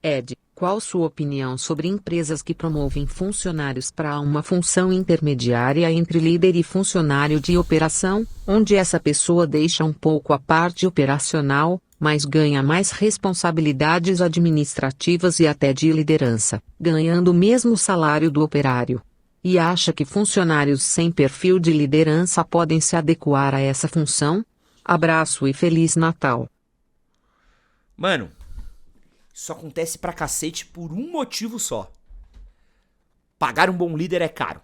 Ed, qual sua opinião sobre empresas que promovem funcionários para uma função intermediária entre líder e funcionário de operação, onde essa pessoa deixa um pouco a parte operacional, mas ganha mais responsabilidades administrativas e até de liderança, ganhando o mesmo salário do operário? E acha que funcionários sem perfil de liderança podem se adequar a essa função? Abraço e Feliz Natal. Mano, isso acontece pra cacete por um motivo só. Pagar um bom líder é caro.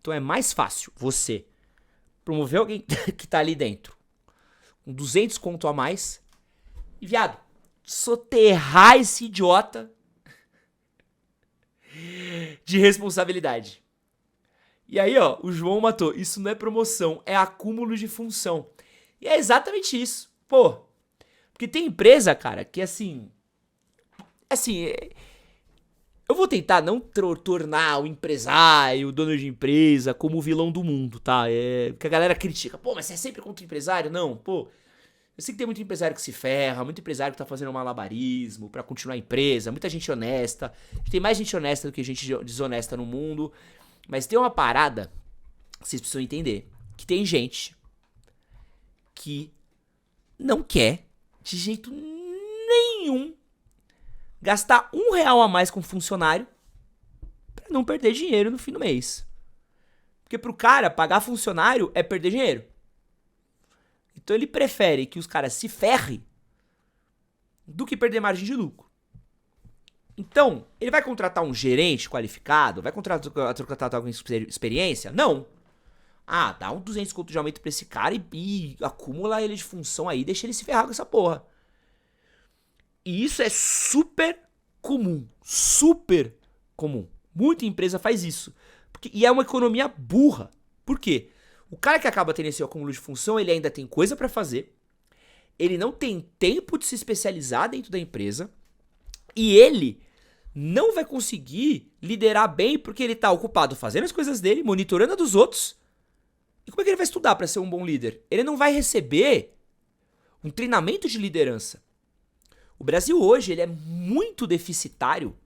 Então é mais fácil você promover alguém que tá ali dentro com 200 conto a mais e, viado, soterrar esse idiota de responsabilidade. E aí, ó, o João matou. Isso não é promoção, é acúmulo de função. E é exatamente isso. Pô, porque tem empresa, cara, que assim... eu vou tentar não tornar o empresário, o dono de empresa, como o vilão do mundo, tá? Porque a galera critica. Pô, mas você é sempre contra o empresário? Não, pô. Eu sei que tem muito empresário que se ferra, muito empresário que tá fazendo malabarismo pra continuar a empresa, muita gente honesta. Tem mais gente honesta do que gente desonesta no mundo. Mas tem uma parada que vocês precisam entender. Que tem gente que não quer, de jeito nenhum, gastar R$ 1 a mais com funcionário pra não perder dinheiro no fim do mês. Porque pro cara, pagar funcionário é perder dinheiro. Então ele prefere que os caras se ferrem do que perder margem de lucro. Então, ele vai contratar um gerente qualificado? Vai contratar alguém com experiência? Não. Ah, dá um 200 conto de aumento pra esse cara e acumula ele de função aí, deixa ele se ferrar com essa porra. E isso é super comum. Super comum. Muita empresa faz isso. E é uma economia burra. Por quê? O cara que acaba tendo esse acúmulo de função, ele ainda tem coisa pra fazer. Ele não tem tempo de se especializar dentro da empresa. E ele não vai conseguir liderar bem porque ele tá ocupado fazendo as coisas dele, monitorando a dos outros. E como é que ele vai estudar pra ser um bom líder? Ele não vai receber um treinamento de liderança. O Brasil hoje ele é muito deficitário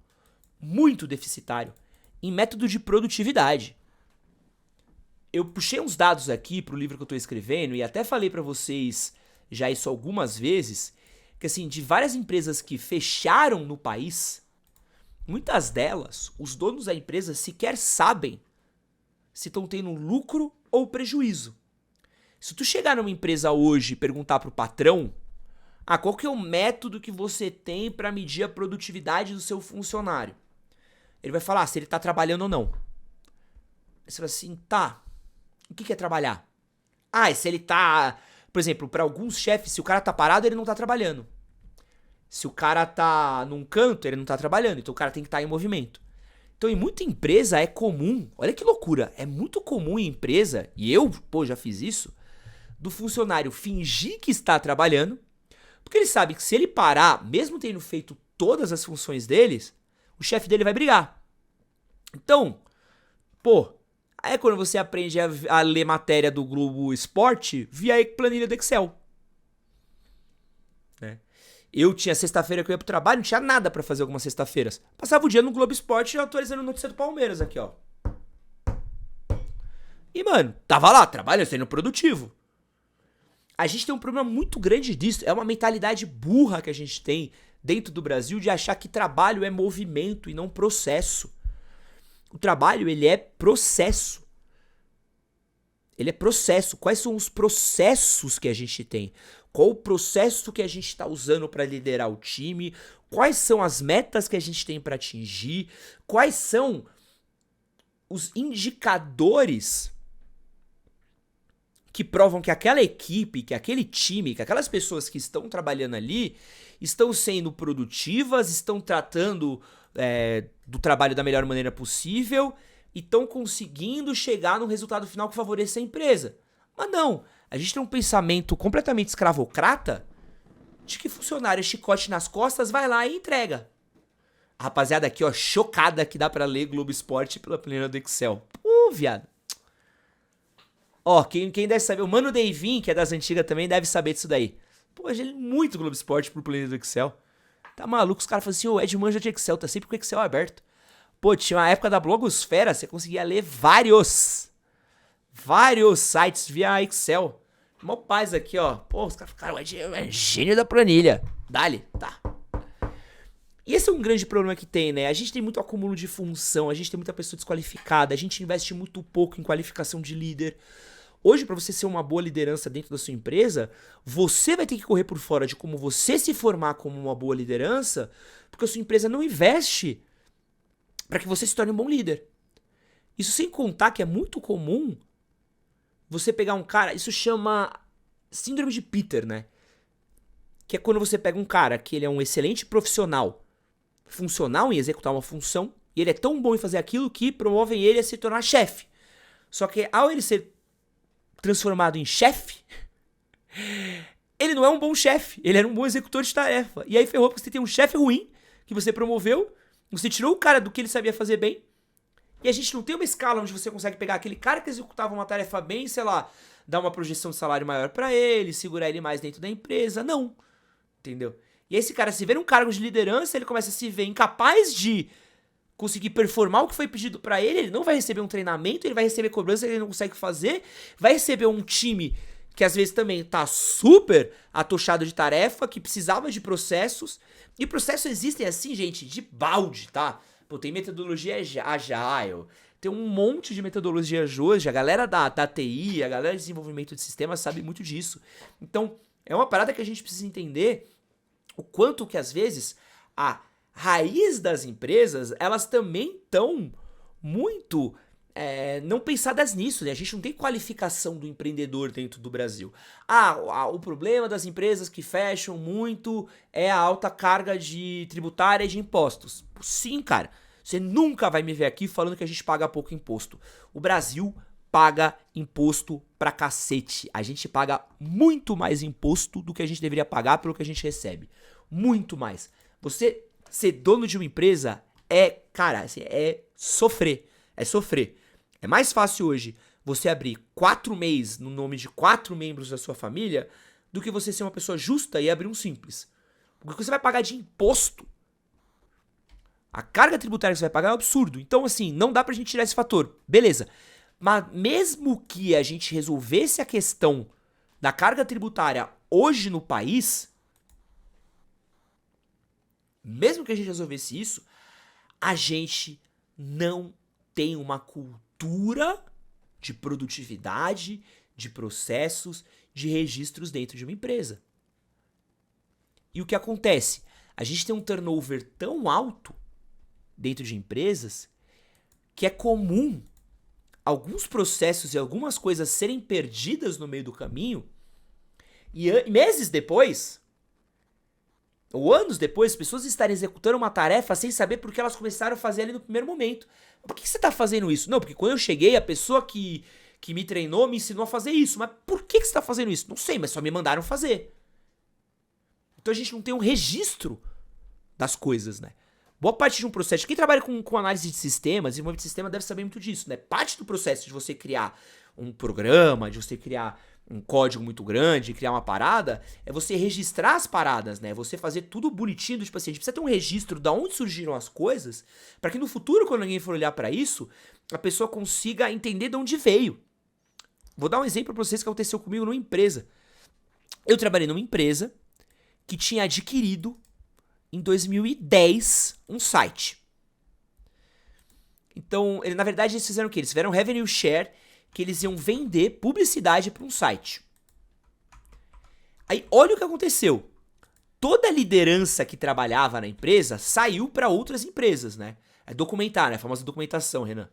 em método de produtividade. Eu puxei uns dados aqui pro livro que eu tô escrevendo e até falei pra vocês já isso algumas vezes, que assim, de várias empresas que fecharam no país, muitas delas, os donos da empresa sequer sabem se estão tendo lucro ou prejuízo. Se tu chegar numa empresa hoje e perguntar pro patrão, qual que é o método que você tem pra medir a produtividade do seu funcionário? Ele vai falar se ele tá trabalhando ou não. Você fala assim, tá, o que é trabalhar? E se ele tá, por exemplo, pra alguns chefes, se o cara tá parado, ele não tá trabalhando. Se o cara tá num canto, ele não tá trabalhando, então o cara tem que estar em movimento. Então em muita empresa é comum, olha que loucura, é muito comum em empresa, e eu, já fiz isso, do funcionário fingir que está trabalhando, porque ele sabe que se ele parar, mesmo tendo feito todas as funções deles, o chefe dele vai brigar. Então, aí é quando você aprende a ler matéria do Globo Esporte via planilha do Excel. Né? Eu tinha sexta-feira que eu ia pro trabalho, não tinha nada pra fazer algumas sexta-feiras. Passava o dia no Globo Esporte atualizando a notícia do Palmeiras aqui, ó. E, mano, tava lá, trabalhando, sendo produtivo. A gente tem um problema muito grande disso. É uma mentalidade burra que a gente tem dentro do Brasil de achar que trabalho é movimento e não processo. O trabalho, ele é processo. Ele é processo. Quais são os processos que a gente tem? Qual o processo que a gente está usando para liderar o time? Quais são as metas que a gente tem para atingir? Quais são os indicadores que provam que aquela equipe, que aquele time, que aquelas pessoas que estão trabalhando ali estão sendo produtivas, estão tratando do trabalho da melhor maneira possível e estão conseguindo chegar no resultado final que favoreça a empresa. Mas não, a gente tem um pensamento completamente escravocrata de que funcionário chicote nas costas vai lá e entrega. A rapaziada aqui, ó, chocada que dá pra ler Globo Esporte pela planilha do Excel. Viado. Ó, quem deve saber, o Mano Deivin, que é das antigas também, deve saber disso daí. Ele é muito Globo Esporte pro planilha do Excel. Tá maluco? Os caras falam assim, ô, Ed manja de Excel, tá sempre com o Excel aberto. Pô, tinha uma época da blogosfera, você conseguia ler vários sites via Excel. Mó paz aqui, ó. Pô, os caras ficaram, o Ed é gênio da planilha. Dale, tá. E esse é um grande problema que tem, né? A gente tem muito acúmulo de função, a gente tem muita pessoa desqualificada, a gente investe muito pouco em qualificação de líder. Hoje, para você ser uma boa liderança dentro da sua empresa, você vai ter que correr por fora de como você se formar como uma boa liderança, porque a sua empresa não investe para que você se torne um bom líder. Isso sem contar que é muito comum você pegar um cara, isso chama síndrome de Peter, né? Que é quando você pega um cara que ele é um excelente profissional, funcional em executar uma função, e ele é tão bom em fazer aquilo que promovem ele a se tornar chefe. Só que ao ele ser transformado em chefe, ele não é um bom chefe, ele era um bom executor de tarefa. E aí ferrou porque você tem um chefe ruim, que você promoveu, você tirou o cara do que ele sabia fazer bem, e a gente não tem uma escala onde você consegue pegar aquele cara que executava uma tarefa bem, sei lá, dar uma projeção de salário maior pra ele, segurar ele mais dentro da empresa. Não. Entendeu? E esse cara se vê num cargo de liderança, ele começa a se ver incapaz de conseguir performar o que foi pedido pra ele, ele não vai receber um treinamento, ele vai receber cobrança que ele não consegue fazer, vai receber um time que às vezes também tá super atochado de tarefa, que precisava de processos, e processos existem assim, gente, de balde, tá? Pô, tem metodologia Agile, tem um monte de metodologias hoje, a galera da TI, a galera de desenvolvimento de sistemas sabe muito disso. Então, é uma parada que a gente precisa entender o quanto que às vezes a raiz das empresas, elas também estão muito não pensadas nisso, né? A gente não tem qualificação do empreendedor dentro do Brasil. O problema das empresas que fecham muito é a alta carga de tributária e de impostos. Sim, cara. Você nunca vai me ver aqui falando que a gente paga pouco imposto. O Brasil paga imposto pra cacete. A gente paga muito mais imposto do que a gente deveria pagar pelo que a gente recebe. Muito mais. Você ser dono de uma empresa cara, assim, é sofrer. É sofrer. É mais fácil hoje você abrir 4 MEIs no nome de 4 membros da sua família do que você ser uma pessoa justa e abrir um simples. Porque o que você vai pagar de imposto, a carga tributária que você vai pagar é um absurdo. Então, assim, não dá pra gente tirar esse fator. Beleza. Mas mesmo que a gente resolvesse a questão da carga tributária hoje no país, mesmo que a gente resolvesse isso, a gente não tem uma cultura de produtividade, de processos, de registros dentro de uma empresa. E o que acontece? A gente tem um turnover tão alto dentro de empresas que é comum alguns processos e algumas coisas serem perdidas no meio do caminho e meses depois, ou anos depois, as pessoas estarem executando uma tarefa sem saber por que elas começaram a fazer ali no primeiro momento. Por que você está fazendo isso? Não, porque quando eu cheguei, a pessoa que me treinou me ensinou a fazer isso. Mas por que você está fazendo isso? Não sei, mas só me mandaram fazer. Então a gente não tem um registro das coisas, né? Boa parte de um processo, quem trabalha com análise de sistemas, desenvolvimento de sistema deve saber muito disso, né? Parte do processo de você criar um programa, de você criar um código muito grande, criar uma parada, é você registrar as paradas, né? Você fazer tudo bonitinho, tipo assim, a gente precisa ter um registro de onde surgiram as coisas, para que no futuro, quando alguém for olhar para isso, a pessoa consiga entender de onde veio. Vou dar um exemplo para vocês que aconteceu comigo numa empresa. Eu trabalhei numa empresa que tinha adquirido em 2010 um site. Então, na verdade, eles fizeram o quê? Eles fizeram um revenue share, que eles iam vender publicidade para um site. Aí, olha o que aconteceu. Toda a liderança que trabalhava na empresa saiu para outras empresas, né? É documentar, né? A famosa documentação, Renan.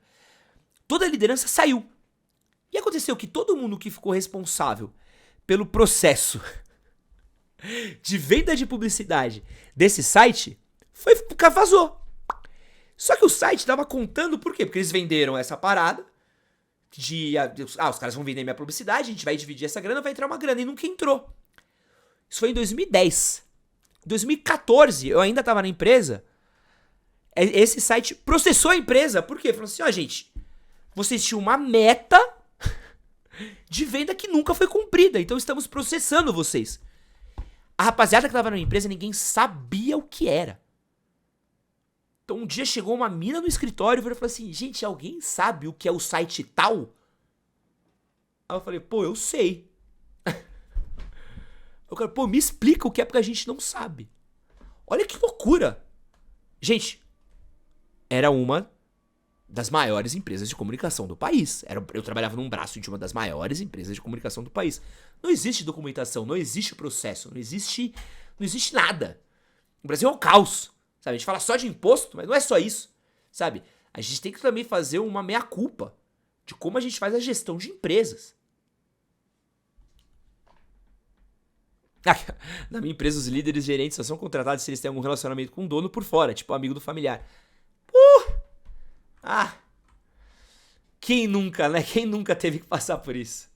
Toda a liderança saiu. E aconteceu que todo mundo que ficou responsável pelo processo de venda de publicidade desse site vazou. Só que o site tava contando por quê? Porque eles venderam essa parada os caras vão vender minha publicidade, a gente vai dividir essa grana, vai entrar uma grana, e nunca entrou. Isso foi em 2010. Em 2014, eu ainda tava na empresa, esse site processou a empresa, por quê? Falou assim, gente, vocês tinham uma meta de venda que nunca foi cumprida, então estamos processando vocês. A rapaziada que tava na empresa, ninguém sabia o que era. Então um dia chegou uma mina no escritório e falou assim, gente, alguém sabe o que é o site tal? Aí eu falei, pô, eu sei. Eu quero, pô, me explica o que é, porque a gente não sabe. Olha que loucura. Gente, era uma das maiores empresas de comunicação do país. Eu trabalhava num braço de uma das maiores empresas de comunicação do país. Não existe documentação, não existe processo, não existe nada. O Brasil é um caos, sabe? A gente fala só de imposto, mas não é só isso, sabe? A gente tem que também fazer uma meia-culpa de como a gente faz a gestão de empresas. Na minha empresa, os líderes e gerentes só são contratados se eles têm algum relacionamento com o dono por fora, tipo amigo do familiar. Ah, quem nunca, né? Quem nunca teve que passar por isso?